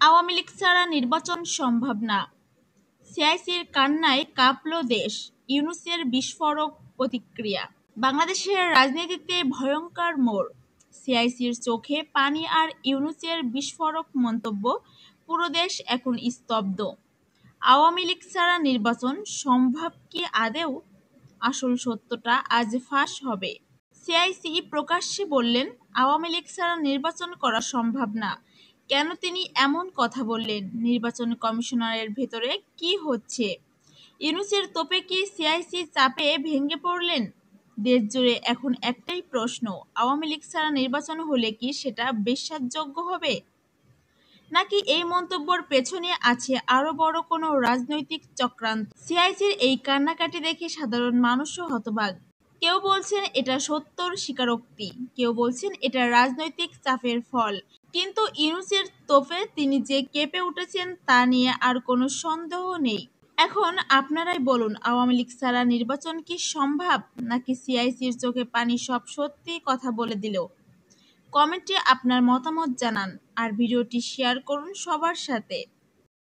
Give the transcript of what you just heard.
আওয়ামী লীগ ছাড়া নির্বাচন সম্ভব না, সিআইসির কান্নায় কাঁপল দেশ, ইউনূসের বিস্ফোরক প্রতিক্রিয়া। বাংলাদেশের রাজনীতিতে ভয়ঙ্কর মোড়, সিআইসির চোখে পানি আর ইউনূসের বিস্ফোরক মন্তব্য, পুরো দেশ এখন স্তব্ধ। আওয়ামী লীগ ছাড়া নির্বাচন সম্ভব কি আদৌ? আসল সত্যটা আজ ফাঁস হবে। সিআইসি প্রকাশ্যে বললেন, আওয়ামী লীগ ছাড়া নির্বাচন করা সম্ভব না। কেন তিনি এমন কথা বললেন? নির্বাচন কমিশনারের ভেতরে কি হচ্ছে? ইউনূসের তোপে কি সিআইসি চাপে ভেঙে পড়লেন? দেশজুড়ে এখন একটাই প্রশ্ন, আওয়ামী লীগ ছাড়া নির্বাচন হলে কি সেটা বিশ্বাসযোগ্য হবে? নাকি এই মন্তব্যের পেছনে আছে আরও বড় কোনো রাজনৈতিক চক্রান্ত? সিআইসির এই কান্নাকাটি দেখে সাধারণ মানুষও হতবাক। কেউ বলছেন এটা সত্যর স্বীকারোক্তি, কেউ বলছেন এটা রাজনৈতিক চাপের ফল। কিন্তু ইউনূসের তোপে তিনি যে কেঁপে উঠেছেন তা নিয়ে আর কোনো সন্দেহ নেই। এখন আপনারাই বলুন, আওয়ামী লীগ ছাড়া নির্বাচন কি সম্ভব, নাকি সিআইসির চোখে পানি সব সত্যি কথা বলে দিল? কমেন্টে আপনার মতামত জানান আর ভিডিওটি শেয়ার করুন সবার সাথে।